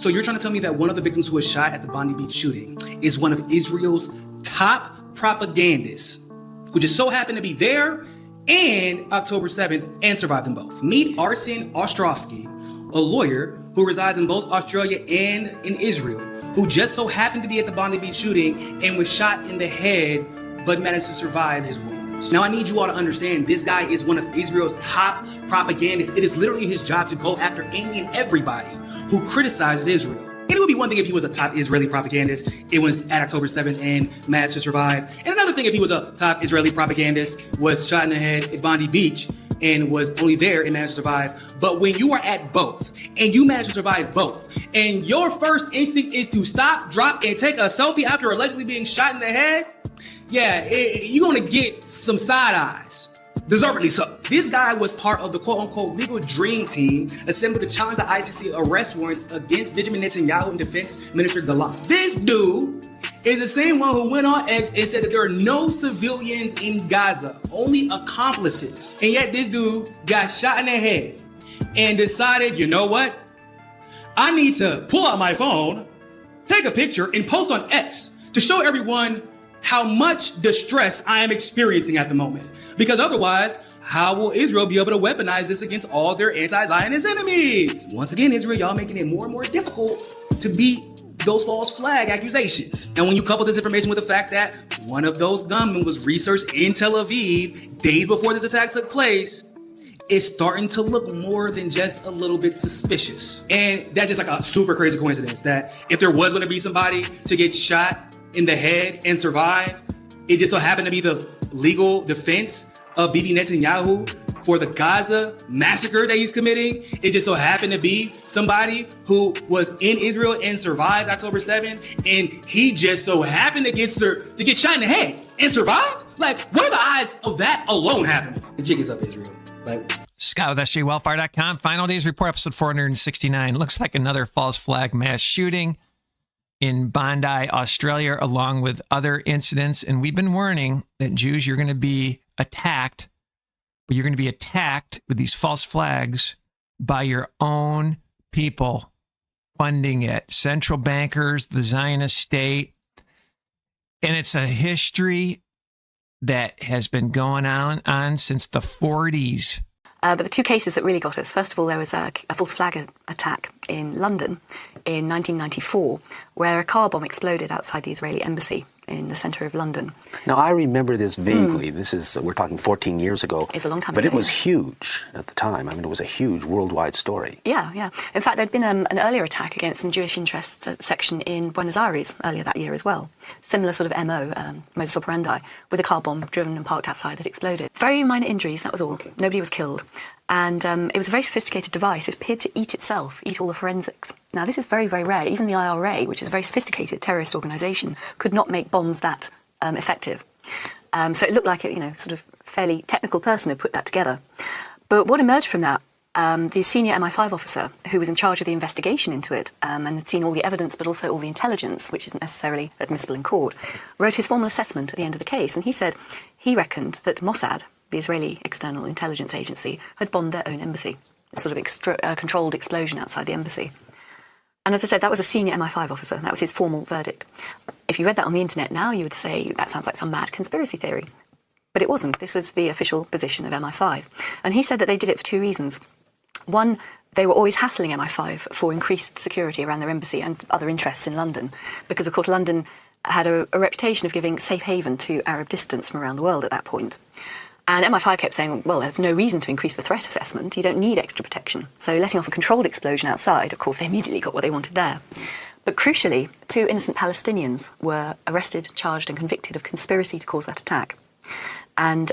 So you're trying to tell me that one of the victims who was shot at the Bondi Beach shooting is one of Israel's top propagandists, who just so happened to be there and October 7th and survived them both. Meet Arsen Ostrovsky, a lawyer who resides in both Australia and in Israel, who just so happened to be at the Bondi Beach shooting and was shot in the head, but managed to survive his wounds. Now, I need you all to understand, this guy is one of Israel's top propagandists. It is literally his job to go after any and everybody who criticizes Israel. And it would be one thing if he was a top Israeli propagandist. It was at October 7th and managed to survive. And another thing if he was a top Israeli propagandist, was shot in the head at Bondi Beach and was only there and managed to survive. But when you are at both and you manage to survive both, and your first instinct is to stop, drop, and take a selfie after allegedly being shot in the head, you're gonna get some side eyes. Deservedly so. This guy was part of the quote-unquote legal dream team assembled to challenge the ICC arrest warrants against Benjamin Netanyahu and Defense Minister Gallant. This dude is the same one who went on X and said that there are no civilians in Gaza, only accomplices. And yet this dude got shot in the head and decided, you know what? I need to pull out my phone, take a picture, and post on X to show everyone how much distress I am experiencing at the moment. Because otherwise, how will Israel be able to weaponize this against all their anti-Zionist enemies? Once again, Israel, y'all making it more and more difficult to beat those false flag accusations. And when you couple this information with the fact that one of those gunmen was researched in Tel Aviv days before this attack took place, it's starting to look more than just a little bit suspicious. And that's just like a super crazy coincidence that if there was gonna be somebody to get shot in the head and survive, it just so happened to be the legal defense of Bibi Netanyahu for the Gaza massacre that he's committing. It just so happened to be somebody who was in Israel and survived October 7th, and he just so happened to get shot in the head and survived? Like, what are the odds of that alone happening? The jig is up, Israel. Like, Scott with SJWellfire.com. Final Days Report, episode 469. Looks like another false flag mass shooting in Bondi, Australia, along with other incidents. And we've been warning that Jews, you're going to be attacked, but you're going to be attacked with these false flags by your own people funding it. Central bankers, the Zionist state. And it's a history that has been going on since the 40s. But the two cases that really got us, first of all, there was a false flag attack in London in 1994, where a car bomb exploded outside the Israeli embassy in the centre of London. Now, I remember this vaguely. We're talking 14 years ago. It's a long time but ago. But it was huge at the time. I mean, it was a huge worldwide story. Yeah. In fact, there'd been an earlier attack against some Jewish interest section in Buenos Aires earlier that year as well. Similar sort of MO, modus operandi, with a car bomb driven and parked outside that exploded. Very minor injuries, that was all. Nobody was killed. And it was a very sophisticated device. It appeared to eat itself, eat all the forensics. Now, this is very, very rare. Even the IRA, which is a very sophisticated terrorist organisation, could not make bombs that effective. So it looked like a sort of fairly technical person had put that together. But what emerged from that, the senior MI5 officer who was in charge of the investigation into it and had seen all the evidence but also all the intelligence, which isn't necessarily admissible in court, wrote his formal assessment at the end of the case. And he said he reckoned that Mossad, the Israeli external intelligence agency, had bombed their own embassy. A sort of controlled explosion outside the embassy. And as I said, that was a senior MI5 officer. That was his formal verdict. If you read that on the internet now, you would say that sounds like some mad conspiracy theory. But it wasn't. This was the official position of MI5. And he said that they did it for two reasons. One, they were always hassling MI5 for increased security around their embassy and other interests in London. Because, of course, London had a reputation of giving safe haven to Arab dissidents from around the world at that point. And MI5 kept saying, well, there's no reason to increase the threat assessment. You don't need extra protection. So letting off a controlled explosion outside, of course, they immediately got what they wanted there. But crucially, two innocent Palestinians were arrested, charged and convicted of conspiracy to cause that attack. And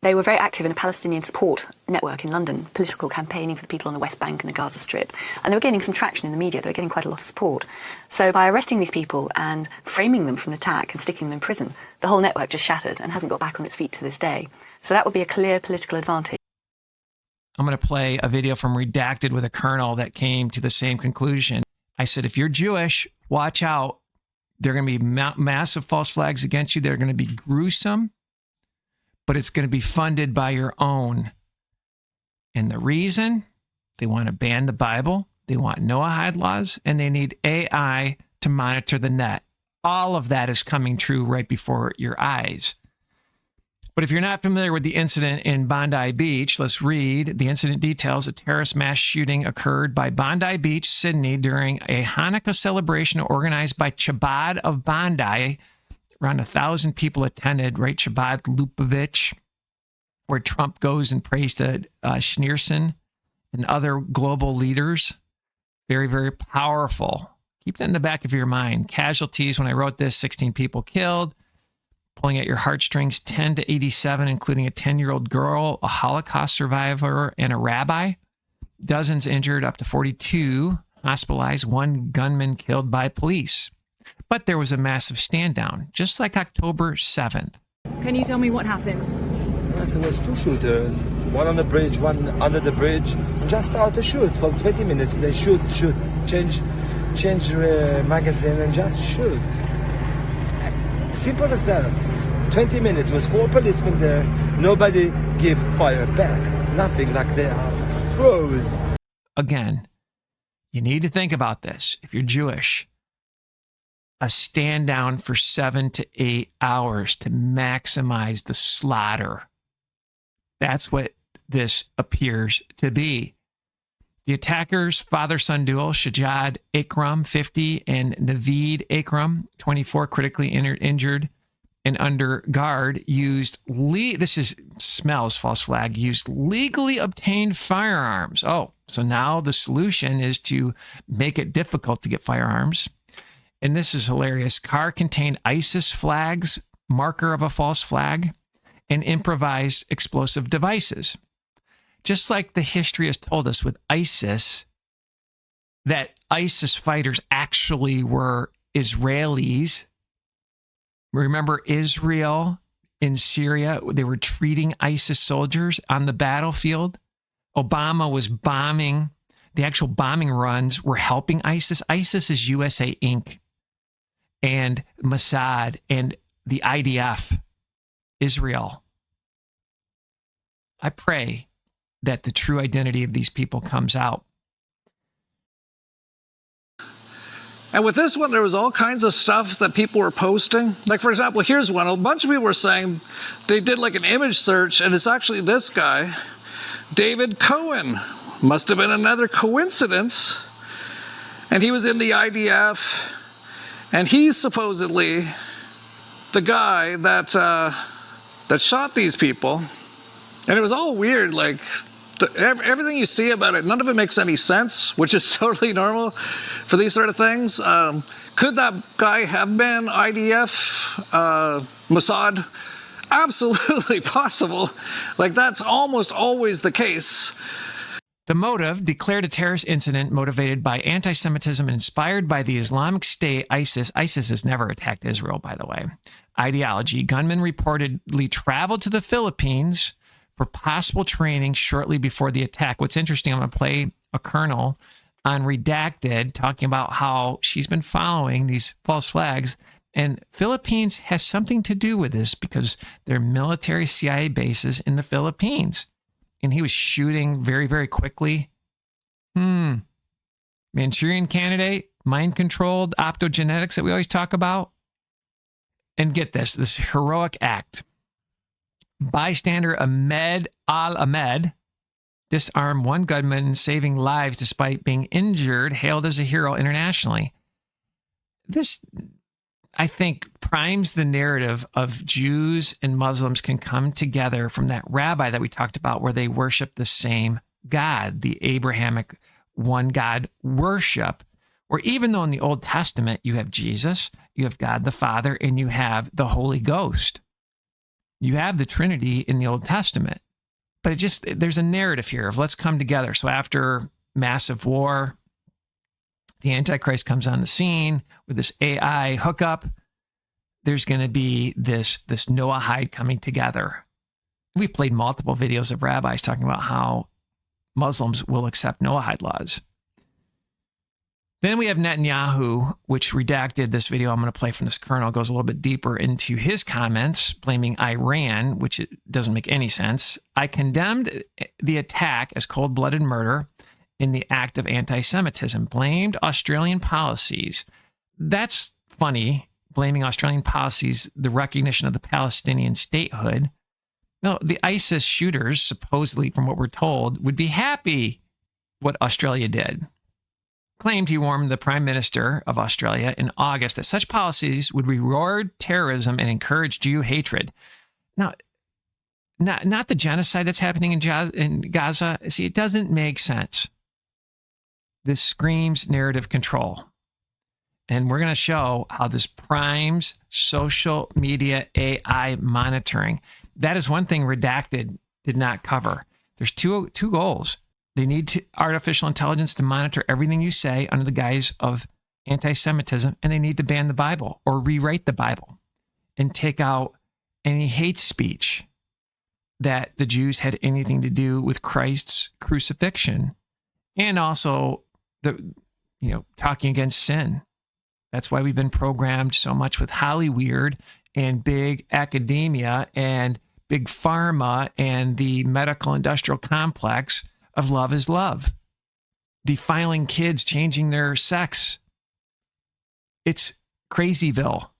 they were very active in a Palestinian support network in London, political campaigning for the people on the West Bank and the Gaza Strip. And they were gaining some traction in the media. They were getting quite a lot of support. So by arresting these people and framing them for an attack and sticking them in prison, the whole network just shattered and hasn't got back on its feet to this day. So that would be a clear political advantage. I'm going to play a video from Redacted with a colonel that came to the same conclusion. I said, if you're Jewish, watch out. There are going to be massive false flags against you. They're going to be gruesome, but it's going to be funded by your own. And the reason? They want to ban the Bible. they want Noahide laws, and they need AI to monitor the net. All of that is coming true right before your eyes. But if you're not familiar with the incident in Bondi Beach, let's read the incident details. A terrorist mass shooting occurred by Bondi Beach, Sydney, during a Hanukkah celebration organized by Chabad of Bondi. Around 1,000 people attended, right? Chabad Lubavitch, where Trump goes and prays to Schneerson and other global leaders. Very, very powerful. Keep that in the back of your mind. Casualties, when I wrote this, 16 people killed. Pulling at your heartstrings, 10 to 87, including a 10-year-old girl, a Holocaust survivor, and a rabbi. Dozens injured, up to 42 hospitalized, one gunman killed by police. But there was a massive stand down, just like October 7th. Can you tell me what happened? Yes, there was two shooters, one on the bridge, one under the bridge, and just started to shoot for 20 minutes. They shoot, change magazine and just shoot. Simple as that. 20 minutes with 4 policemen there. Nobody give fire back. Nothing, like they are froze. Again, you need to think about this. If you're Jewish, a stand down for 7 to 8 hours to maximize the slaughter. That's what this appears to be. The attackers, father-son duo, Shajad Akram, 50, and Naveed Akram, 24, critically injured and under guard, used, smells false flag, used legally obtained firearms. Oh, so now the solution is to make it difficult to get firearms. And this is hilarious. Car contained ISIS flags, marker of a false flag, and improvised explosive devices. Just like the history has told us with ISIS, that ISIS fighters actually were Israelis. Remember Israel in Syria? They were treating ISIS soldiers on the battlefield. Obama was bombing. The actual bombing runs were helping ISIS. ISIS is USA Inc. and Mossad and the IDF, Israel. I pray that the true identity of these people comes out. And with this one, there was all kinds of stuff that people were posting. Like, for example, here's one. A bunch of people were saying they did like an image search, and it's actually this guy, David Cohen. Must have been another coincidence. And he was in the IDF, and he's supposedly the guy that shot these people. And it was all weird, like, everything you see about it, none of it makes any sense, which is totally normal for these sort of things. Could that guy have been IDF, Mossad? Absolutely possible. Like, that's almost always the case. The motive, declared a terrorist incident motivated by anti-Semitism and inspired by the Islamic State, ISIS. ISIS has never attacked Israel, by the way. Ideology. Gunmen reportedly traveled to the Philippines for possible training shortly before the attack. What's interesting, I'm going to play a colonel on Redacted talking about how she's been following these false flags, and Philippines has something to do with this because there are military CIA bases in the Philippines. And he was shooting very, very quickly. Manchurian Candidate, mind-controlled optogenetics that we always talk about. And get this heroic act. Bystander Ahmed Al-Ahmed disarmed one gunman, saving lives despite being injured, hailed as a hero internationally. This, I think, primes the narrative of Jews and Muslims can come together from that rabbi that we talked about where they worship the same God, the Abrahamic one God worship, where even though in the Old Testament you have Jesus, you have God the Father, and you have the Holy Ghost. You have the Trinity in the Old Testament, but there's a narrative here of let's come together. So after massive war, the Antichrist comes on the scene with this AI hookup. There's going to be this Noahide coming together. We've played multiple videos of rabbis talking about how Muslims will accept Noahide laws. Then we have Netanyahu, which redacted this video I'm going to play from this colonel, goes a little bit deeper into his comments, blaming Iran, which doesn't make any sense. I condemned the attack as cold-blooded murder in the act of anti-Semitism, blamed Australian policies. That's funny, blaming Australian policies, the recognition of the Palestinian statehood. No, the ISIS shooters, supposedly, from what we're told, would be happy what Australia did. Claimed he warned the Prime Minister of Australia in August that such policies would reward terrorism and encourage Jew hatred. Now, not the genocide that's happening in Gaza. See, it doesn't make sense. This screams narrative control. And we're going to show how this primes social media AI monitoring. That is one thing Redacted did not cover. There's two goals. They need artificial intelligence to monitor everything you say under the guise of anti-Semitism, and they need to ban the Bible or rewrite the Bible and take out any hate speech that the Jews had anything to do with Christ's crucifixion, and also talking against sin. That's why we've been programmed so much with Hollyweird and big academia and big pharma and the medical industrial complex of love is love. Defiling kids, changing their sex. It's Crazyville.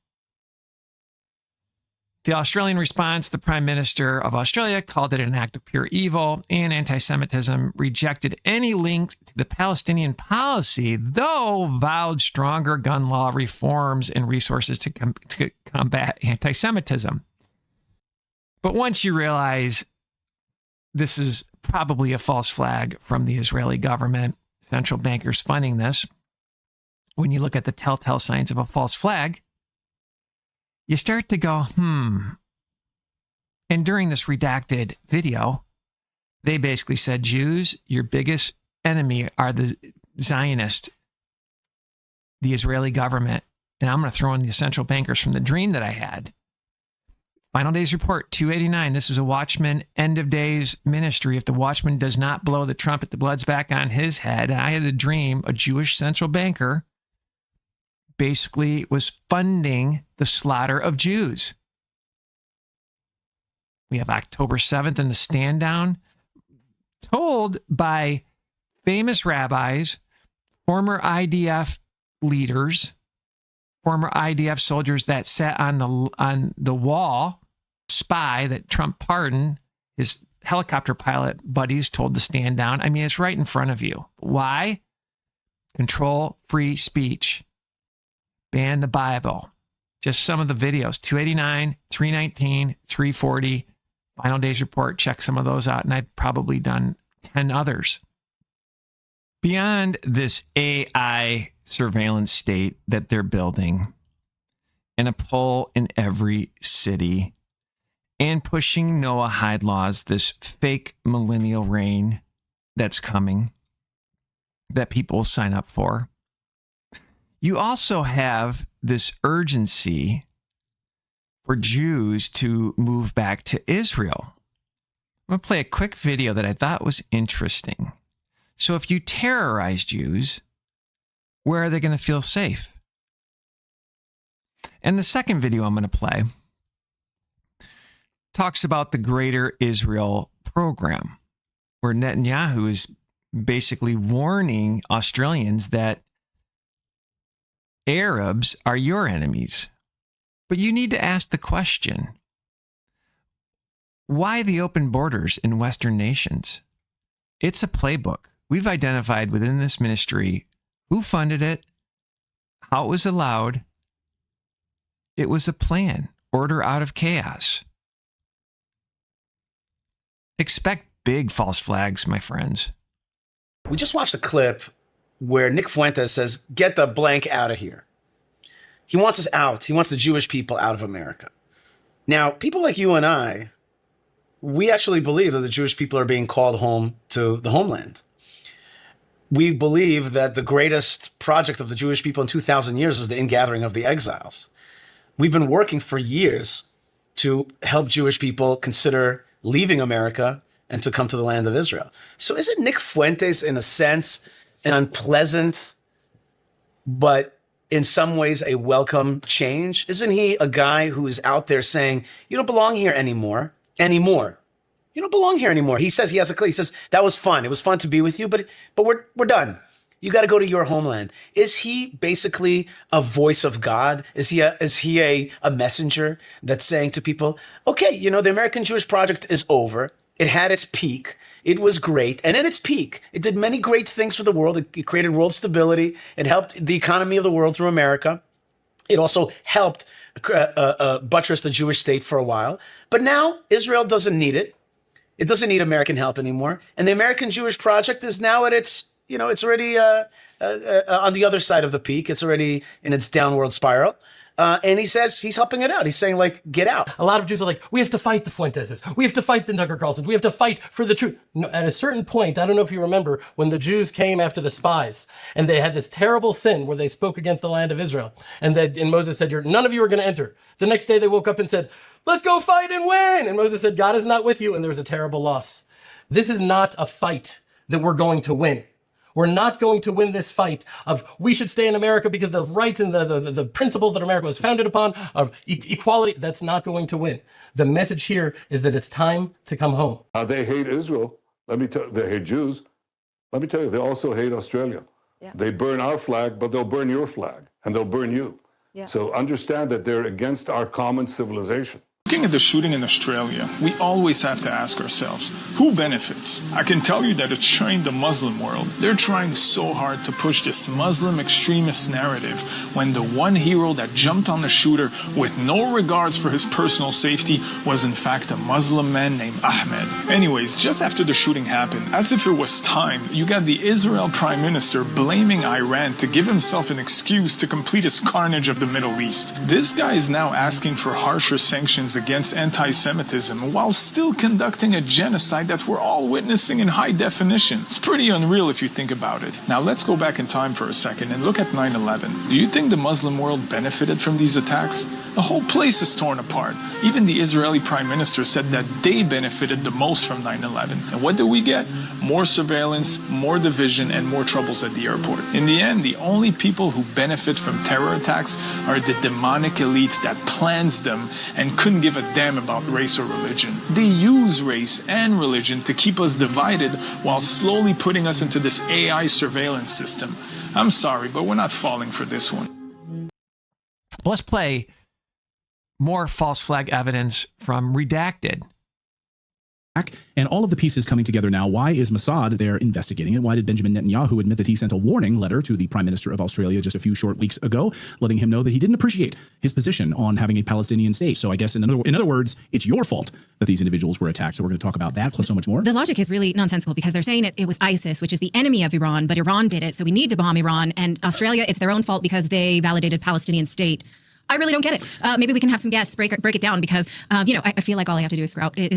The Australian response, the Prime Minister of Australia called it an act of pure evil and anti-Semitism, rejected any link to the Palestinian policy, though vowed stronger gun law reforms and resources to combat anti-Semitism. But once you realize this is probably a false flag from the Israeli government, central bankers funding this, when you look at the telltale signs of a false flag, you start to go, And during this redacted video, they basically said, Jews, your biggest enemy are the Zionists, the Israeli government. And I'm going to throw in the central bankers from the dream that I had. Final Days Report 289. This is a Watchman end of days ministry. If the Watchman does not blow the trumpet, the blood's back on his head. And I had a dream, a Jewish central banker basically was funding the slaughter of Jews. We have October 7th and the stand down, told by famous rabbis, former IDF leaders, former IDF soldiers that sat on the wall, spy that Trump pardoned, his helicopter pilot buddies told to stand down. I mean, it's right in front of you. Why? Control free speech. Ban the Bible. Just some of the videos, 289, 319, 340, Final Days Report. Check some of those out. And I've probably done 10 others. Beyond this AI surveillance state that they're building, and a poll in every city, and pushing Noahide laws, this fake millennial reign that's coming, that people will sign up for. You also have this urgency for Jews to move back to Israel. I'm going to play a quick video that I thought was interesting. So if you terrorize Jews, where are they going to feel safe? And the second video I'm going to play talks about the Greater Israel program, where Netanyahu is basically warning Australians that Arabs are your enemies. But you need to ask the question, why the open borders in Western nations? It's a playbook. We've identified within this ministry who funded it, how it was allowed. It was a plan, order out of chaos. Expect big false flags, my friends. We just watched a clip where Nick Fuentes says, get the blank out of here. He wants us out. He wants the Jewish people out of America. Now, people like you and I, we actually believe that the Jewish people are being called home to the homeland. We believe that the greatest project of the Jewish people in 2,000 years is the ingathering of the exiles. We've been working for years to help Jewish people consider leaving America and to come to the land of Israel. So isn't Nick Fuentes, in a sense, an unpleasant, but in some ways a welcome change? Isn't he a guy who is out there saying, you don't belong here anymore? You don't belong here anymore. He says he says that was fun. It was fun to be with you, but we're done. You got to go to your homeland. Is he basically a voice of God? Is he a messenger that's saying to people, okay, the American Jewish Project is over. It had its peak. It was great. And at its peak, it did many great things for the world. It created world stability. It helped the economy of the world through America. It also helped buttress the Jewish state for a while. But now Israel doesn't need it. It doesn't need American help anymore. And the American Jewish Project is now at its, it's already on the other side of the peak. It's already in its downward spiral. And he says he's helping it out. He's saying, get out. A lot of Jews are like, we have to fight the Fuenteses. We have to fight the Tucker Carlsons. We have to fight for the truth. No, at a certain point, I don't know if you remember, when the Jews came after the spies, and they had this terrible sin where they spoke against the land of Israel. And Moses said, none of you are going to enter. The next day they woke up and said, let's go fight and win. And Moses said, God is not with you. And there was a terrible loss. This is not a fight that we're going to win. We're not going to win this fight of we should stay in America because the rights and the principles that America was founded upon of equality, that's not going to win. The message here is that it's time to come home. They hate Israel. Let me tell you, they hate Jews. Let me tell you, they also hate Australia. Yeah. They burn our flag, but they'll burn your flag, and they'll burn you. Yeah. So understand that they're against our common civilization. Looking at the shooting in Australia, we always have to ask ourselves, who benefits? I can tell you that it's showing the Muslim world. They're trying so hard to push this Muslim extremist narrative when the one hero that jumped on the shooter with no regards for his personal safety was in fact a Muslim man named Ahmed. Anyways, just after the shooting happened, as if it was time, you got the Israel Prime Minister blaming Iran to give himself an excuse to complete his carnage of the Middle East. This guy is now asking for harsher sanctions against anti-Semitism while still conducting a genocide that we're all witnessing in high definition. It's pretty unreal if you think about it. Now let's go back in time for a second and look at 9/11. Do you think the Muslim world benefited from these attacks? The whole place is torn apart. Even the Israeli Prime Minister said that they benefited the most from 9/11. And what do we get? More surveillance, more division, and more troubles at the airport. In the end, the only people who benefit from terror attacks are the demonic elite that plans them and couldn't give a damn about race or religion. They use race and religion to keep us divided while slowly putting us into this AI surveillance system. I'm sorry, but we're not falling for this one. Let's play more false flag evidence from Redacted. And all of the pieces coming together now. Why is Mossad there investigating it? Why did Benjamin Netanyahu admit that he sent a warning letter to the Prime Minister of Australia just a few short weeks ago, letting him know that he didn't appreciate his position on having a Palestinian state? So I guess in other words, it's your fault that these individuals were attacked. So we're going to talk about that plus so much more. The logic is really nonsensical because they're saying it was ISIS, which is the enemy of Iran, but Iran did it. So we need to bomb Iran. And Australia, it's their own fault because they validated Palestinian state. I really don't get it. Maybe we can have some guests break it down because, I feel like all I have to do is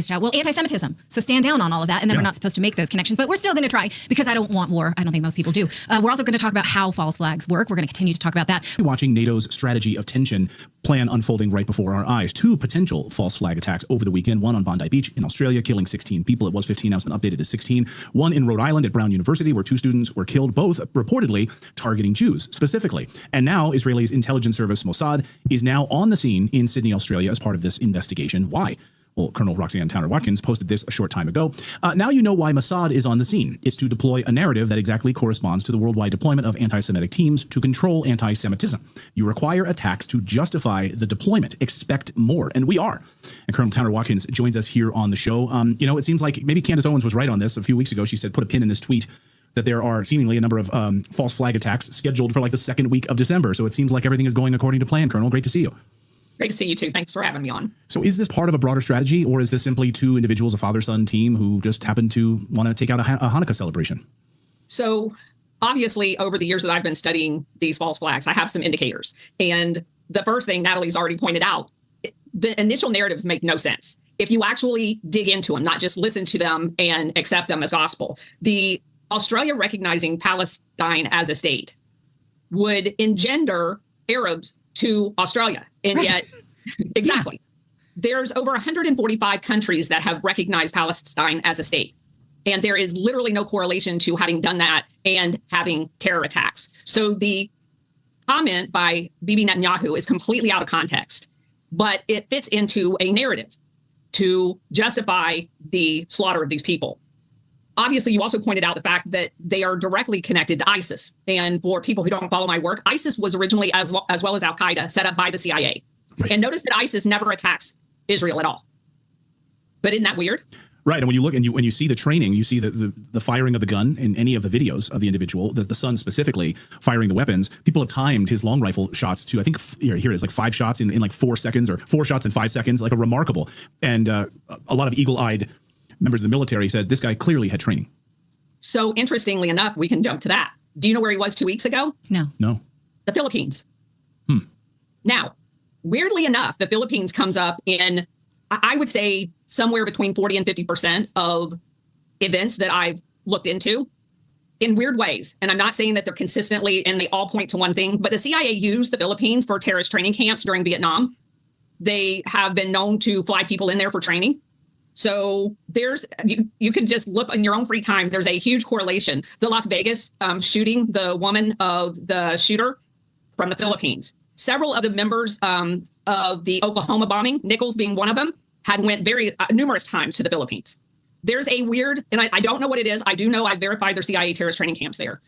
shout, well, anti-Semitism. So stand down on all of that. And then we're not supposed to make those connections. But we're still going to try because I don't want war. I don't think most people do. We're also going to talk about how false flags work. We're going to continue to talk about that. Watching NATO's strategy of tension plan unfolding right before our eyes. 2 potential false flag attacks over the weekend. One on Bondi Beach in Australia, killing 16 people. It was 15, now it's been updated to 16. One in Rhode Island at Brown University, where 2 students were killed, both reportedly targeting Jews specifically. And now Israel's intelligence service Mossad is now on the scene in Sydney, Australia as part of this investigation. Why? Well, Colonel Roxanne Towner-Watkins posted this a short time ago. Now you know why Mossad is on the scene. It's to deploy a narrative that exactly corresponds to the worldwide deployment of anti-Semitic teams to control anti-Semitism. You require attacks to justify the deployment. Expect more. And we are. And Colonel Towner-Watkins joins us here on the show. It seems like maybe Candace Owens was right on this a few weeks ago. She said, put a pin in this tweet, that there are seemingly a number of false flag attacks scheduled for the second week of December. So it seems like everything is going according to plan. Colonel, great to see you. Great to see you too. Thanks for having me on. So is this part of a broader strategy, or is this simply 2 individuals, a father-son team, who just happen to want to take out a Hanukkah celebration? So obviously, over the years that I've been studying these false flags, I have some indicators. And the first thing Natalie's already pointed out, the initial narratives make no sense. If you actually dig into them, not just listen to them and accept them as gospel, the Australia recognizing Palestine as a state would engender Arabs to Australia. And yet, exactly, there's over 145 countries that have recognized Palestine as a state. And there is literally no correlation to having done that and having terror attacks. So the comment by Bibi Netanyahu is completely out of context, but it fits into a narrative to justify the slaughter of these people. Obviously, you also pointed out the fact that they are directly connected to ISIS. And for people who don't follow my work, ISIS was originally, as well as Al-Qaeda, set up by the CIA. Right. And notice that ISIS never attacks Israel at all. But isn't that weird? Right, and when you look and when you see the training, you see the firing of the gun in any of the videos of the individual, the son specifically firing the weapons. People have timed his long rifle shots to, I think, here it is, like 5 shots in like 4 seconds, or 4 shots in 5 seconds, like a remarkable. And a lot of eagle-eyed members of the military said this guy clearly had training. So interestingly enough, we can jump to that. Do you know where he was 2 weeks ago? No. The Philippines. Now, weirdly enough, the Philippines comes up in, I would say, somewhere between 40 and 50% of events that I've looked into in weird ways. And I'm not saying that they're consistently and they all point to one thing, but the CIA used the Philippines for terrorist training camps during Vietnam. They have been known to fly people in there for training. So you can just look in your own free time. There's a huge correlation. The Las Vegas shooting, the woman of the shooter from the Philippines. Several of the members of the Oklahoma bombing, Nichols being one of them, had went numerous times to the Philippines. There's a weird, and I don't know what it is. I do know I verified their CIA terrorist training camps there.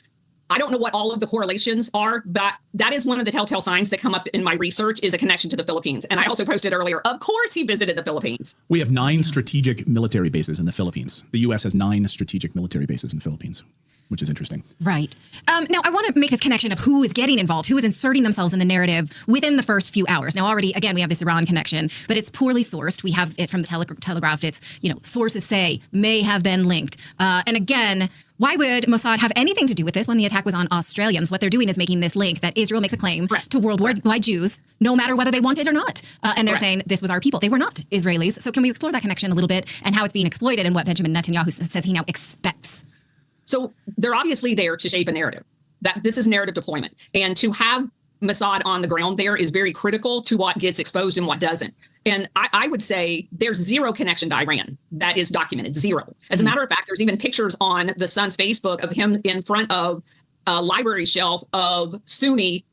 I don't know what all of the correlations are, but that is one of the telltale signs that come up in my research, is a connection to the Philippines. And I also posted earlier, of course he visited the Philippines. We have 9 strategic military bases in the Philippines. The U.S. has 9 strategic military bases in the Philippines, which is interesting. Right. Now, I want to make this connection of who is getting involved, who is inserting themselves in the narrative within the first few hours. Now, already, again, we have this Iran connection, but it's poorly sourced. We have it from the Telegraph. It's, sources say, may have been linked. And again, why would Mossad have anything to do with this when the attack was on Australians? What they're doing is making this link that Israel makes a claim to worldwide Jews, no matter whether they want it or not. And they're saying this was our people. They were not Israelis. So can we explore that connection a little bit and how it's being exploited and what Benjamin Netanyahu says he now expects? So they're obviously there to shape a narrative. That this is narrative deployment. And to have Mossad on the ground there is very critical to what gets exposed and what doesn't. And I would say there's zero connection to Iran. That is documented, zero. As a matter of fact, there's even pictures on the Sun's Facebook of him in front of a library shelf of Sunni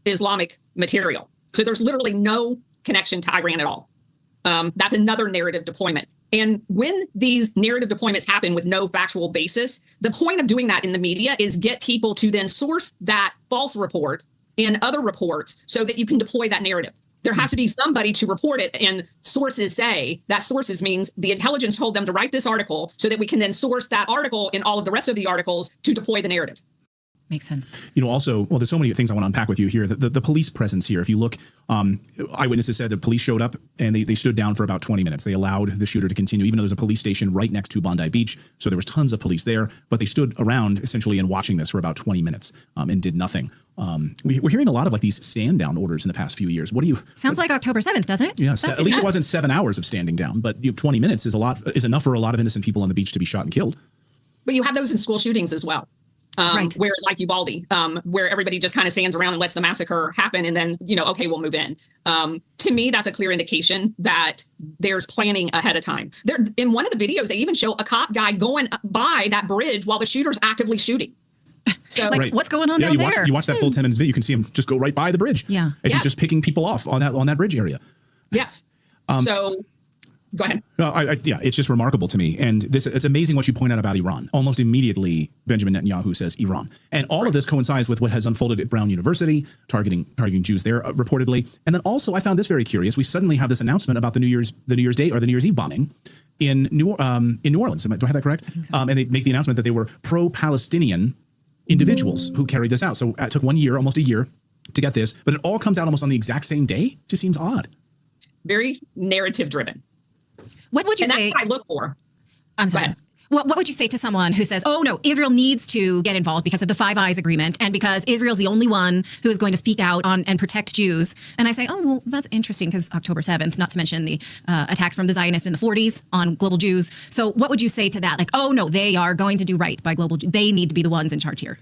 Islamic material. So there's literally no connection to Iran at all. That's another narrative deployment. And when these narrative deployments happen with no factual basis, the point of doing that in the media is get people to then source that false report and other reports so that you can deploy that narrative. There has to be somebody to report it, and sources say that sources means the intelligence told them to write this article so that we can then source that article and all of the rest of the articles to deploy the narrative. Makes sense. Also, there's so many things I want to unpack with you here. The police presence here, if you look, eyewitnesses said the police showed up and they stood down for about 20 minutes. They allowed the shooter to continue, even though there's a police station right next to Bondi Beach. So there was tons of police there, but they stood around essentially and watching this for about 20 minutes and did nothing. We're hearing a lot of like these stand down orders in the past few years. Sounds like October 7th, doesn't it? Yeah, at least it wasn't 7 hours of standing down, but 20 minutes is enough for a lot of innocent people on the beach to be shot and killed. But you have those in school shootings as well. Where, like Uvalde, where everybody just kind of stands around and lets the massacre happen, and then, okay, we'll move in. To me, that's a clear indication that there's planning ahead of time. There, in one of the videos, they even show a cop guy going by that bridge while the shooter's actively shooting. So, what's going on down there? You watch that full 10 minutes video, you can see him just go right by the bridge. Yeah, as he's just picking people off on that bridge area. Yes. So. Go ahead. It's just remarkable to me. And it's amazing what you point out about Iran. Almost immediately, Benjamin Netanyahu says Iran. And all of this coincides with what has unfolded at Brown University, targeting Jews there, reportedly. And then also, I found this very curious. We suddenly have this announcement about the New Year's Day or the New Year's Eve bombing in New Orleans. Do I have that correct? So. And they make the announcement that they were pro-Palestinian individuals who carried this out. So it took almost a year to get this. But it all comes out almost on the exact same day. It just seems odd. Very narrative driven. What would you say? That's what I look for. I'm sorry. What would you say to someone who says, oh, no, Israel needs to get involved because of the Five Eyes Agreement and because Israel's the only one who is going to speak out on and protect Jews? And I say, oh, well, that's interesting because October 7th, not to mention the attacks from the Zionists in the 40s on global Jews. So what would you say to that? Like, oh, no, they are going to do right by global Jews. They need to be the ones in charge here.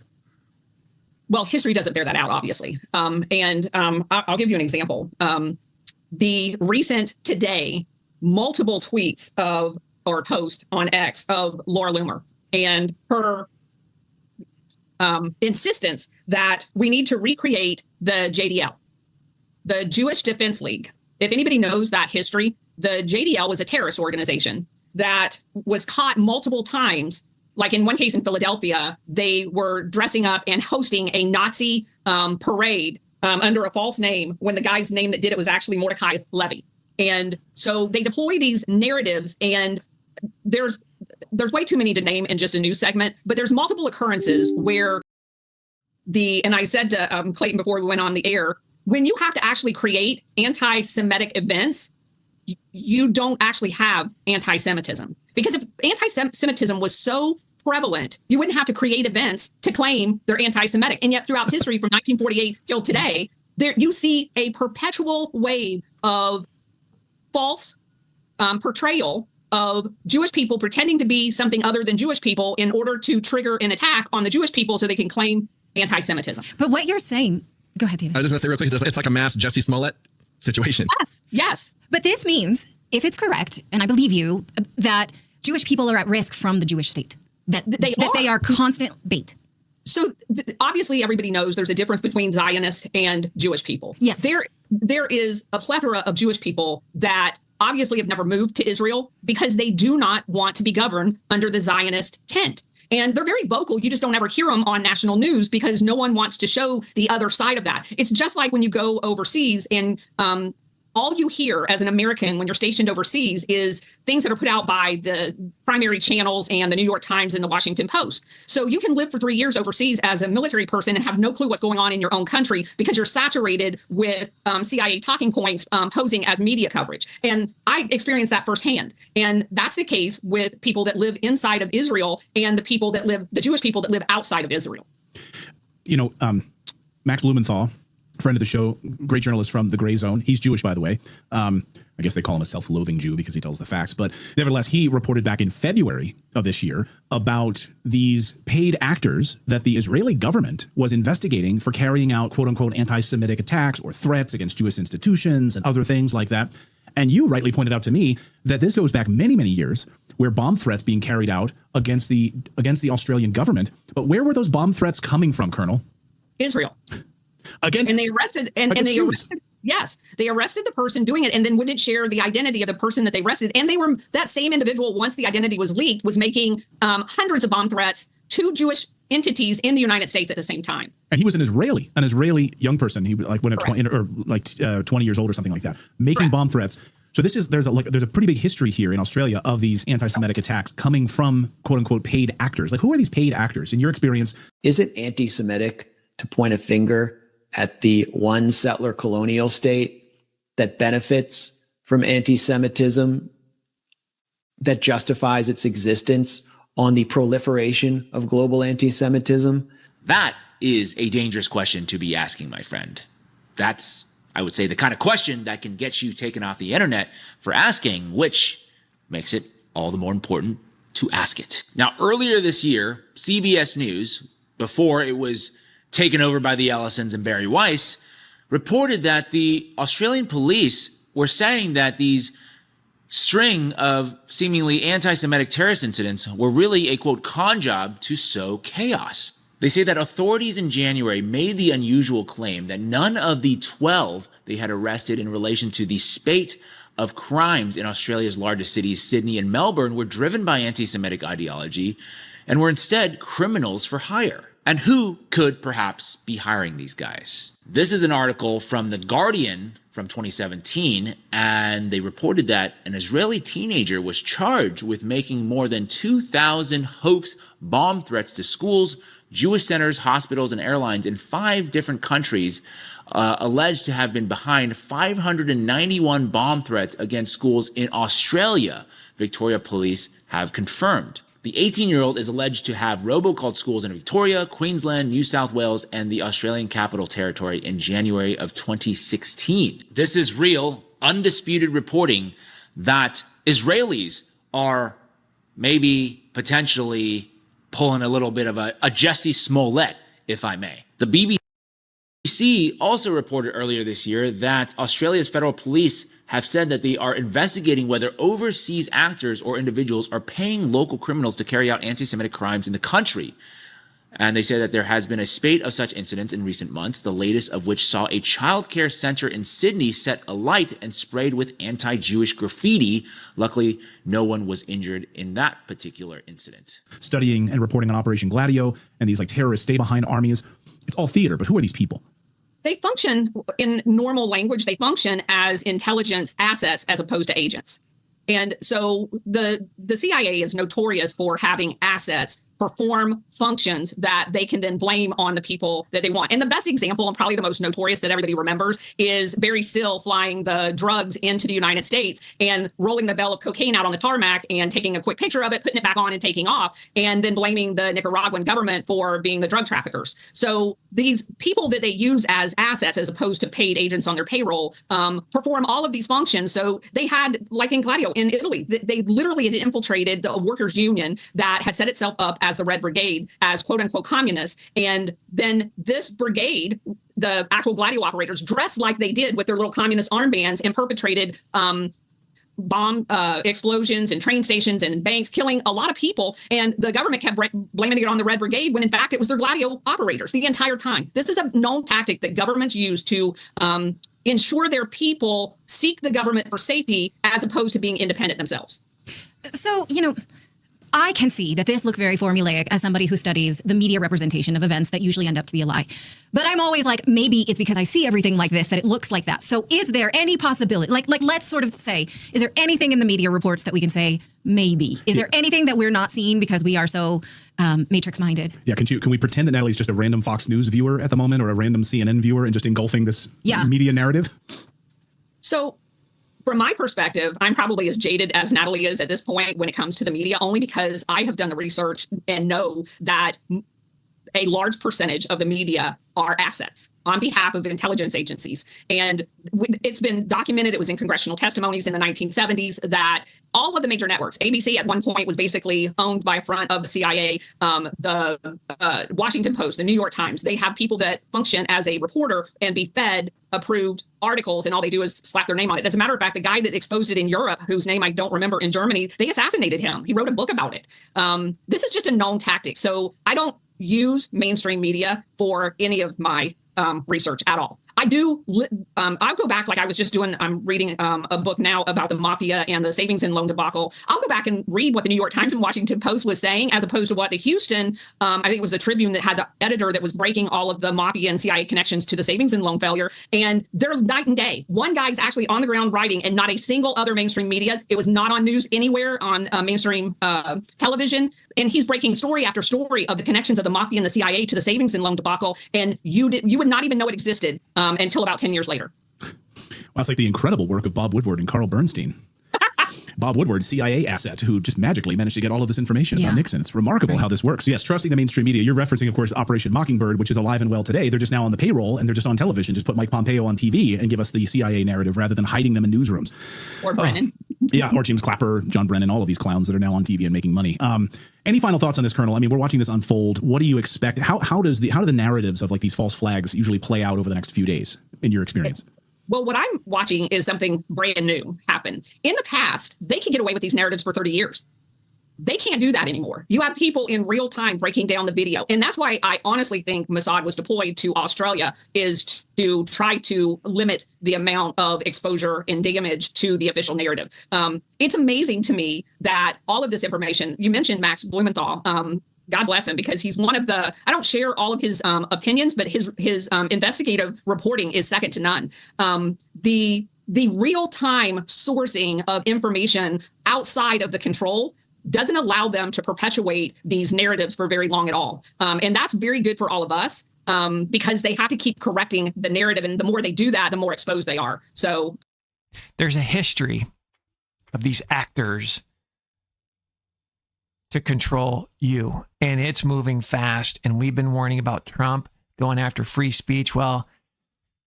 Well, history doesn't bear that out, obviously. I'll give you an example. The recent today multiple tweets or post on X of Laura Loomer and her insistence that we need to recreate the JDL, the Jewish Defense League. If anybody knows that history, the JDL was a terrorist organization that was caught multiple times. Like in one case in Philadelphia, they were dressing up and hosting a Nazi parade under a false name when the guy's name that did it was actually Mordecai Levy. And so they deploy these narratives, and there's way too many to name in just a news segment, but there's multiple occurrences where and I said to Clayton before we went on the air, when you have to actually create anti-Semitic events, you don't actually have anti-Semitism. Because if anti-Semitism was so prevalent, you wouldn't have to create events to claim they're anti-Semitic. And yet throughout history from 1948 till today, there you see a perpetual wave of false portrayal of Jewish people pretending to be something other than Jewish people in order to trigger an attack on the Jewish people so they can claim anti-Semitism. But what you're saying, go ahead, David. I was just going to say real quick, it's like a mass Jussie Smollett situation. Yes. But this means, if it's correct, and I believe you, that Jewish people are at risk from the Jewish state, that they are constant bait. So obviously everybody knows there's a difference between Zionists and Jewish people. Yes. There is a plethora of Jewish people that obviously have never moved to Israel because they do not want to be governed under the Zionist tent. And they're very vocal. You just don't ever hear them on national news because no one wants to show the other side of that. It's just like when you go overseas and all you hear as an American when you're stationed overseas is things that are put out by the primary channels and the New York Times and the Washington Post. So you can live for 3 years overseas as a military person and have no clue what's going on in your own country because you're saturated with CIA talking points posing as media coverage. And I experienced that firsthand. And that's the case with people that live inside of Israel and the Jewish people that live outside of Israel. You know, Max Blumenthal, friend of the show, great journalist from the Gray Zone. He's Jewish, by the way. I guess they call him a self-loathing Jew because he tells the facts. But nevertheless, he reported back in February of this year about these paid actors that the Israeli government was investigating for carrying out, quote unquote, anti-Semitic attacks or threats against Jewish institutions and other things like that. And you rightly pointed out to me that this goes back many, many years where bomb threats being carried out against the Australian government. But where were those bomb threats coming from, Colonel? Israel. Against they arrested they arrested the person doing it and then wouldn't share the identity of the person that they arrested. And that same individual, once the identity was leaked, was making hundreds of bomb threats to Jewish entities in the United States at the same time. And he was an Israeli young person. He like went 20 years old or something like that, making bomb threats. So there's a pretty big history here in Australia of these anti-Semitic attacks coming from quote unquote paid actors. Like, who are these paid actors in your experience? Is it anti-Semitic to point a finger at the one settler colonial state that benefits from anti-Semitism, that justifies its existence on the proliferation of global anti-Semitism? That is a dangerous question to be asking, my friend. That's, I would say, the kind of question that can get you taken off the internet for asking, which makes it all the more important to ask it. Now, earlier this year, CBS News, before it was taken over by the Ellisons and Barry Weiss, reported that the Australian police were saying that these string of seemingly anti-Semitic terrorist incidents were really a, quote, con job to sow chaos. They say that authorities in January made the unusual claim that none of the 12 they had arrested in relation to the spate of crimes in Australia's largest cities, Sydney and Melbourne, were driven by anti-Semitic ideology and were instead criminals for hire. And who could perhaps be hiring these guys? This is an article from The Guardian from 2017, and they reported that an Israeli teenager was charged with making more than 2,000 hoax bomb threats to schools, Jewish centers, hospitals, and airlines in 5 different countries, alleged to have been behind 591 bomb threats against schools in Australia, Victoria police have confirmed. The 18-year-old is alleged to have robocalled schools in Victoria, Queensland, New South Wales, and the Australian Capital Territory in January of 2016. This is real, undisputed reporting that Israelis are maybe potentially pulling a little bit of a Jussie Smollett, if I may. The BBC also reported earlier this year that Australia's federal police have said that they are investigating whether overseas actors or individuals are paying local criminals to carry out anti-Semitic crimes in the country. And they say that there has been a spate of such incidents in recent months, the latest of which saw a childcare center in Sydney set alight and sprayed with anti-Jewish graffiti. Luckily, no one was injured in that particular incident. Studying and reporting on Operation Gladio and these like terrorists stay behind armies. It's all theater, but who are these people? They function in normal language. They function as intelligence assets as opposed to agents. And so the CIA is notorious for having assets perform functions that they can then blame on the people that they want. And the best example, and probably the most notorious that everybody remembers, is Barry Sill flying the drugs into the United States and rolling the bell of cocaine out on the tarmac and taking a quick picture of it, putting it back on and taking off, and then blaming the Nicaraguan government for being the drug traffickers. So these people that they use as assets as opposed to paid agents on their payroll perform all of these functions. So they had, like in Gladio in Italy, they literally had infiltrated the workers' union that had set itself up as the Red Brigade, as quote unquote communists. And then this brigade, the actual Gladio operators, dressed like they did with their little communist armbands and perpetrated bomb explosions in train stations and banks, killing a lot of people. And the government kept blaming it on the Red Brigade when in fact it was their Gladio operators the entire time. This is a known tactic that governments use to ensure their people seek the government for safety as opposed to being independent themselves. So, I can see that this looks very formulaic as somebody who studies the media representation of events that usually end up to be a lie. But I'm always like, maybe it's because I see everything like this that it looks like that. So is there any possibility, like let's sort of say, is there anything in the media reports that we can say maybe? Is there anything that we're not seeing because we are so matrix minded? Yeah, can we pretend that Natalie's just a random Fox News viewer at the moment or a random CNN viewer and just engulfing this media narrative? So from my perspective, I'm probably as jaded as Natalie is at this point when it comes to the media, only because I have done the research and know that a large percentage of the media are assets on behalf of intelligence agencies. And it's been documented, it was in congressional testimonies in the 1970s, that all of the major networks, ABC at one point was basically owned by a front of the CIA, the Washington Post, the New York Times, they have people that function as a reporter and be fed approved articles, and all they do is slap their name on it. As a matter of fact, the guy that exposed it in Europe, whose name I don't remember, in Germany, they assassinated him. He wrote a book about it. This is just a known tactic. So I don't use mainstream media for any of my research at all. I do. I'll go back, like I was just doing. I'm reading a book now about the mafia and the savings and loan debacle. I'll go back and read what the New York Times and Washington Post was saying, as opposed to what the Houston, I think it was the Tribune that had the editor that was breaking all of the mafia and CIA connections to the savings and loan failure. And they're night and day. One guy's actually on the ground writing, and not a single other mainstream media. It was not on news anywhere on mainstream television. And he's breaking story after story of the connections of the mafia and the CIA to the savings and loan debacle. And you would not even know it existed until about 10 years later. Well, it's like the incredible work of Bob Woodward and Carl Bernstein. Bob Woodward, CIA asset, who just magically managed to get all of this information about Nixon. It's remarkable how this works. So yes, trusting the mainstream media. You're referencing, of course, Operation Mockingbird, which is alive and well today. They're just now on the payroll and they're just on television. Just put Mike Pompeo on TV and give us the CIA narrative rather than hiding them in newsrooms. Or Brennan. Yeah, or James Clapper, John Brennan, all of these clowns that are now on TV and making money. Any final thoughts on this, Colonel? I mean, we're watching this unfold. What do you expect? How do the narratives of like these false flags usually play out over the next few days in your experience? Well, what I'm watching is something brand new happen. In the past, they could get away with these narratives for 30 years. They can't do that anymore. You have people in real time breaking down the video. And that's why I honestly think Mossad was deployed to Australia, is to try to limit the amount of exposure and damage to the official narrative. It's amazing to me that all of this information, you mentioned Max Blumenthal, God bless him, because he's one of the, I don't share all of his opinions, but his investigative reporting is second to none. The real-time sourcing of information outside of the control doesn't allow them to perpetuate these narratives for very long at all. And that's very good for all of us, because they have to keep correcting the narrative. And the more they do that, the more exposed they are. So there's a history of these actors to control you, and it's moving fast. And we've been warning about Trump going after free speech. Well,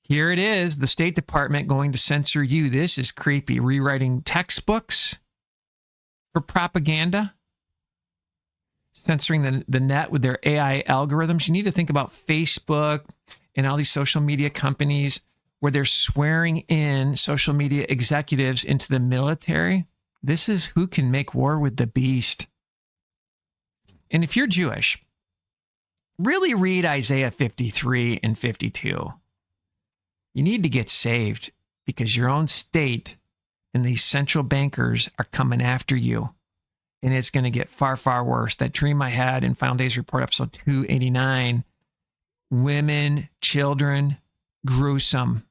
here it is, the State Department going to censor you. This is creepy. Rewriting textbooks for propaganda, censoring the net with their AI algorithms. You need to think about Facebook and all these social media companies where they're swearing in social media executives into the military. This is who can make war with the beast. And if you're Jewish, really read Isaiah 53 and 52. You need to get saved because your own state and these central bankers are coming after you. And it's going to get far, far worse. That dream I had in Final Days Report, episode 289, women, children, gruesome.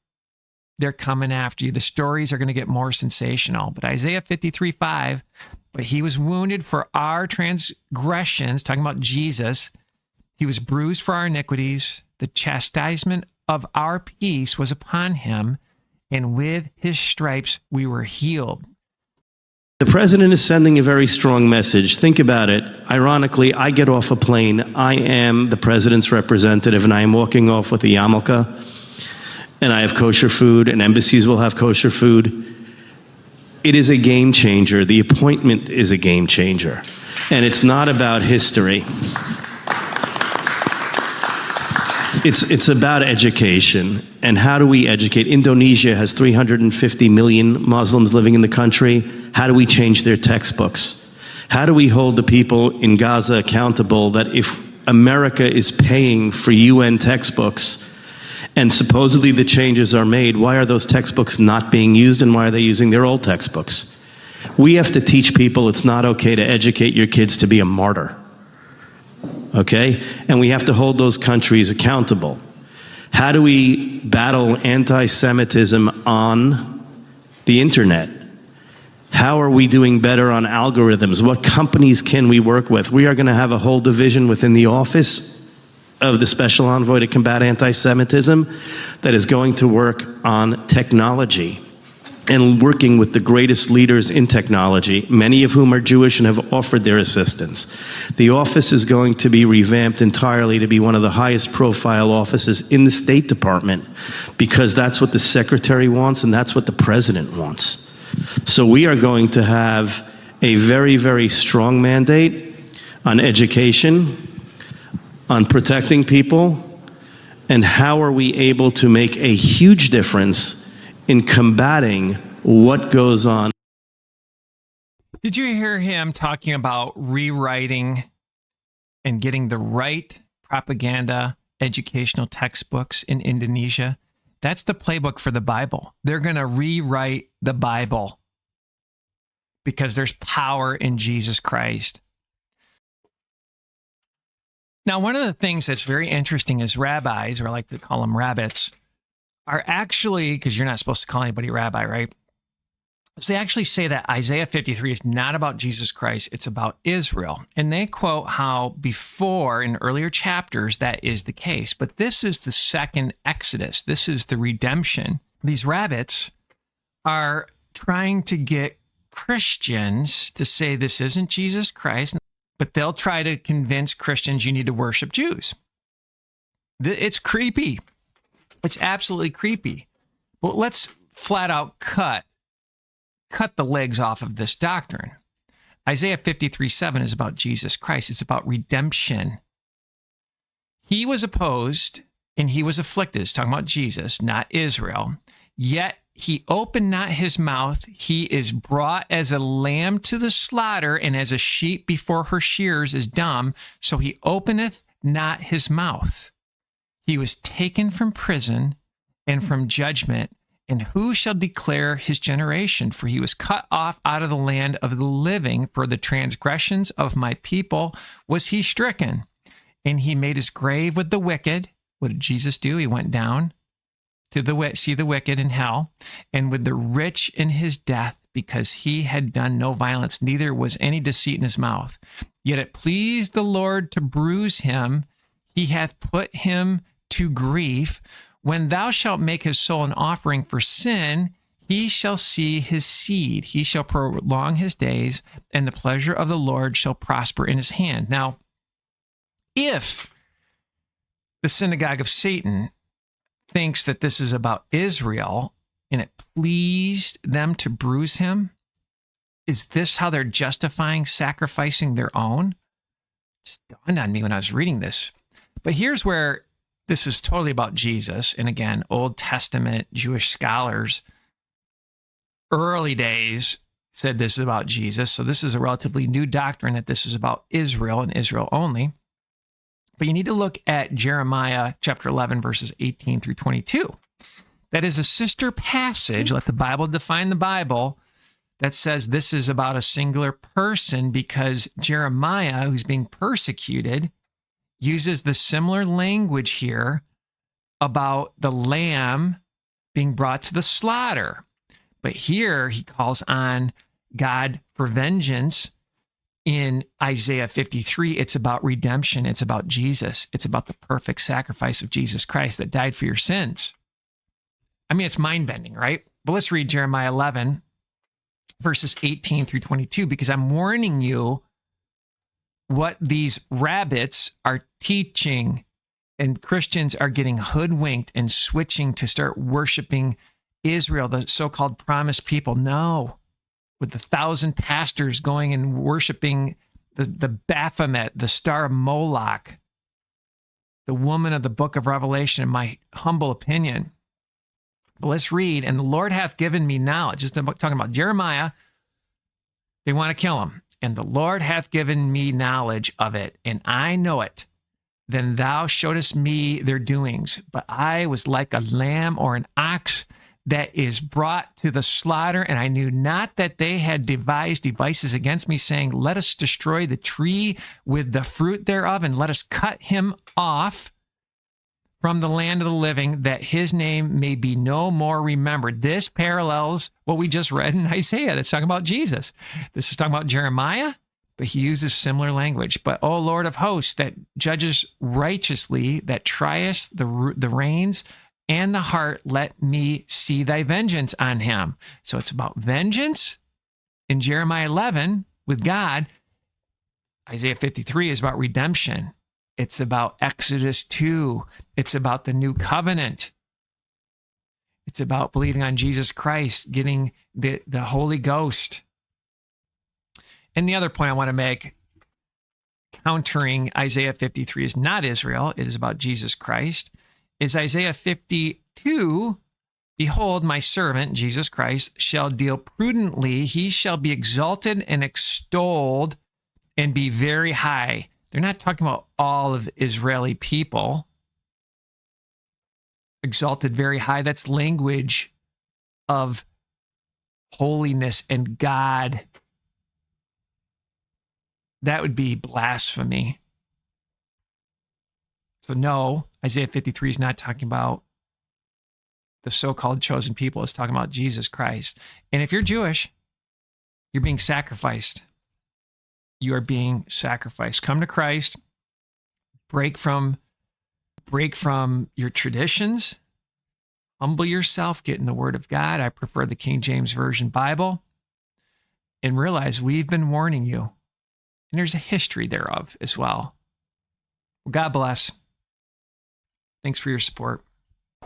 They're coming after you. The stories are going to get more sensational. But Isaiah 53:5, but he was wounded for our transgressions, talking about Jesus. He was bruised for our iniquities. The chastisement of our peace was upon him, and with his stripes we were healed. The president is sending a very strong message. Think about it. Ironically, I get off a plane. I am the president's representative, and I am walking off with a yarmulke, and I have kosher food, and embassies will have kosher food. It is a game changer. The appointment is a game changer, and it's not about history. It's about education. And how do we educate? Indonesia has 350 million Muslims living in the country. How do we change their textbooks? How do we hold the people in Gaza accountable that if America is paying for UN textbooks and supposedly the changes are made, why are those textbooks not being used and why are they using their old textbooks? We have to teach people it's not okay to educate your kids to be a martyr. Okay? And we have to hold those countries accountable. How do we battle anti-Semitism on the internet? How are we doing better on algorithms? What companies can we work with? We are going to have a whole division within the office of the Special Envoy to combat anti-Semitism that is going to work on technology and working with the greatest leaders in technology, many of whom are Jewish and have offered their assistance. The office is going to be revamped entirely to be one of the highest profile offices in the State Department because that's what the secretary wants and that's what the president wants. So we are going to have a very, very strong mandate on education, on protecting people, and how are we able to make a huge difference in combating what goes on. Did you hear him talking about rewriting and getting the right propaganda educational textbooks in Indonesia? That's the playbook for the Bible. They're going to rewrite the Bible because there's power in Jesus Christ. Now, one of the things that's very interesting is rabbis, or I like to call them rabbits, are actually, because you're not supposed to call anybody rabbi, right? So they actually say that Isaiah 53 is not about Jesus Christ, it's about Israel. And they quote how before, in earlier chapters, that is the case. But this is the second Exodus. This is the redemption. These rabbits are trying to get Christians to say this isn't Jesus Christ, but they'll try to convince Christians you need to worship Jews. It's creepy. It's absolutely creepy. But let's flat out cut the legs off of this doctrine. Isaiah 53:7 is about Jesus Christ. It's about redemption. He was opposed and he was afflicted. It's talking about Jesus, not Israel. Yet he opened not his mouth. He is brought as a lamb to the slaughter, and as a sheep before her shearers is dumb. So he openeth not his mouth. He was taken from prison and from judgment, and who shall declare his generation? For he was cut off out of the land of the living. For the transgressions of my people was he stricken. And he made his grave with the wicked. What did Jesus do? He went down to see the wicked in hell, and with the rich in his death, because he had done no violence, neither was any deceit in his mouth. Yet it pleased the Lord to bruise him. He hath put him to grief. When thou shalt make his soul an offering for sin, he shall see his seed. He shall prolong his days, and the pleasure of the Lord shall prosper in his hand. Now, if the synagogue of Satan thinks that this is about Israel and it pleased them to bruise him, is this how they're justifying sacrificing their own? It just dawned on me when I was reading this. But here's where this is totally about Jesus. And again, Old Testament Jewish scholars, early days, said this is about Jesus. So this is a relatively new doctrine that this is about Israel and Israel only. But you need to look at Jeremiah chapter 11, verses 18 through 22. That is a sister passage. Let the Bible define the Bible. That says this is about a singular person, because Jeremiah, who's being persecuted, uses the similar language here about the lamb being brought to the slaughter. But here he calls on God for vengeance. In Isaiah 53, it's about redemption. It's about Jesus. It's about the perfect sacrifice of Jesus Christ that died for your sins. I mean, it's mind-bending, right? But let's read Jeremiah 11, verses 18 through 22, because I'm warning you what these rabbits are teaching, and Christians are getting hoodwinked and switching to start worshiping Israel, the so-called promised people. No, with the 1,000 pastors going and worshiping the Baphomet, the star of Moloch, the woman of the book of Revelation, in my humble opinion. But let's read. And the Lord hath given me knowledge. Just talking about Jeremiah. They want to kill him. And the Lord hath given me knowledge of it, and I know it. Then thou showedest me their doings. But I was like a lamb or an ox that is brought to the slaughter, and I knew not that they had devised devices against me, saying, let us destroy the tree with the fruit thereof, and let us cut him off from the land of the living, that his name may be no more remembered. This parallels what we just read in Isaiah. That's talking about Jesus. This is talking about Jeremiah, but he uses similar language. But, O Lord of hosts, that judges righteously, that triest the reins and the heart, let me see thy vengeance on him. So it's about vengeance in Jeremiah 11 with God. Isaiah 53 is about redemption. It's about Exodus 2. It's about the new covenant. It's about believing on Jesus Christ, getting the Holy Ghost. And the other point I want to make, countering Isaiah 53 is not Israel. It is about Jesus Christ. Is Isaiah 52, behold, my servant, Jesus Christ, shall deal prudently. He shall be exalted and extolled and be very high. They're not talking about all of Israeli people. Exalted very high, that's language of holiness and God. That would be blasphemy. So no, Isaiah 53 is not talking about the so-called chosen people. It's talking about Jesus Christ. And if you're Jewish, you're being sacrificed. You are being sacrificed. Come to Christ. Break from your traditions. Humble yourself. Get in the Word of God. I prefer the King James Version Bible. And realize we've been warning you. And there's a history thereof as well. God bless. Thanks for your support.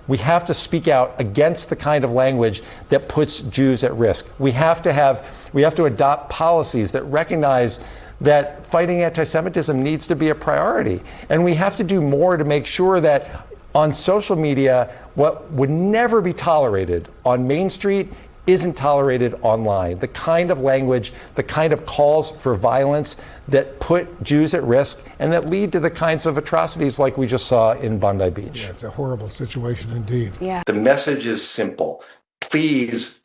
We have to speak out against the kind of language that puts Jews at risk. We have to adopt policies that recognize that fighting anti-Semitism needs to be a priority. And we have to do more to make sure that on social media, what would never be tolerated on Main Street isn't tolerated online. The kind of language, the kind of calls for violence that put Jews at risk and that lead to the kinds of atrocities like we just saw in Bondi Beach. Yeah, it's a horrible situation indeed. Yeah. The message is simple. Please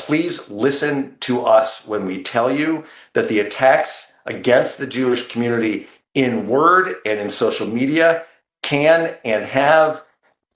listen to us when we tell you that the attacks against the Jewish community in word and in social media can and have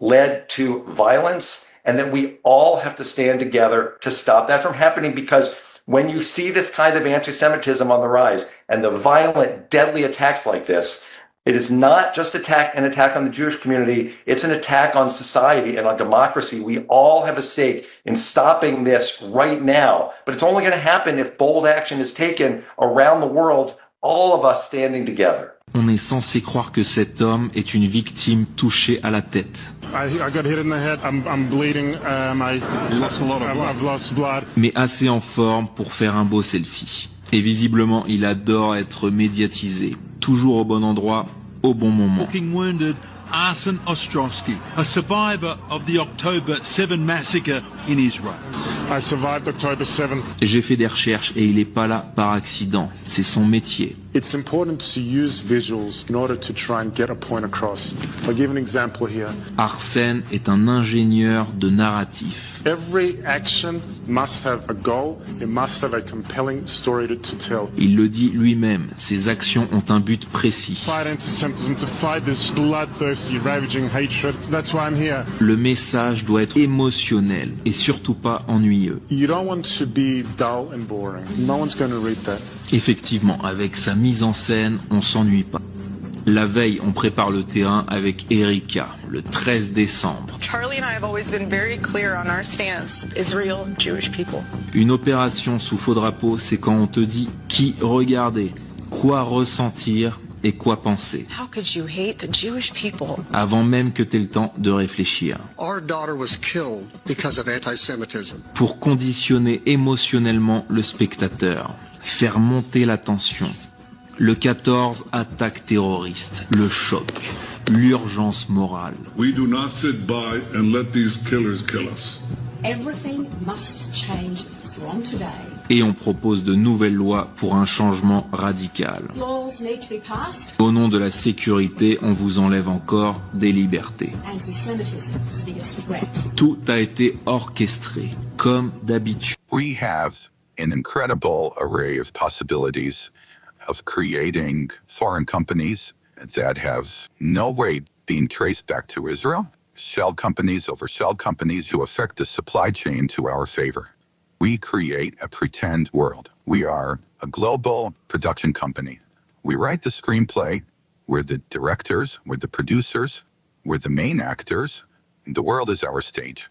led to violence, and that we all have to stand together to stop that from happening. Because when you see this kind of anti-Semitism on the rise and the violent, deadly attacks like this, it is not just an attack on the Jewish community, it's an attack on society and on democracy. We all have a stake in stopping this right now, but it's only going to happen if bold action is taken around the world, all of us standing together. On est censé croire que cet homme est une victime touchée à la tête. I got hit in the head. I'm bleeding. I've lost blood. Mais assez en forme pour faire un beau selfie. Et visiblement, il adore être médiatisé. Toujours au bon endroit, au bon moment. Looking wounded, Arsen Ostrowski, a survivor of the October 7 massacre in Israel. I survived October 7th. J'ai fait des recherches et il est pas là par accident. C'est son métier. It's important to use visuals in order to try and get a point across. I'll give an example here. Arsène est un ingénieur de narratif. Every action must have a goal. It must have a compelling story to tell. Il le dit lui-même, ses actions ont un but précis. Fight anti-Semitism, to fight this bloodthirsty, ravaging hatred. That's why I'm here. Le message doit être émotionnel et surtout pas ennuyeux. You don't want to be dull and boring. No one's going to read that. Effectivement, avec sa mise en scène, on s'ennuie pas. La veille, on prépare le terrain avec Erika, le 13 décembre. Charlie and I have always been very clear on our stance. Israel, Jewish people. Une opération sous faux drapeau, c'est quand on te dit qui regarder, quoi ressentir et quoi penser. How could you hate the Jewish people? Avant même que tu aies le temps de réfléchir. Our daughter was killed because of anti-Semitism. Pour conditionner émotionnellement le spectateur, faire monter la tension. Le 14, attaque terroriste, le choc, l'urgence morale. We do not sit by and let these killers kill us. Everything must change from today. Et on propose de nouvelles lois pour un changement radical. Laws need to be passed. Au nom de la sécurité, on vous enlève encore des libertés. Anti-Semitism is the biggest threat. Tout a été orchestré, comme d'habitude. We have an incredible array of possibilities of creating foreign companies that have no way being traced back to Israel, shell companies over shell companies who affect the supply chain to our favor. We create a pretend world. We are a global production company. We write the screenplay. We're the directors. We're the producers. We're the main actors. The world is our stage.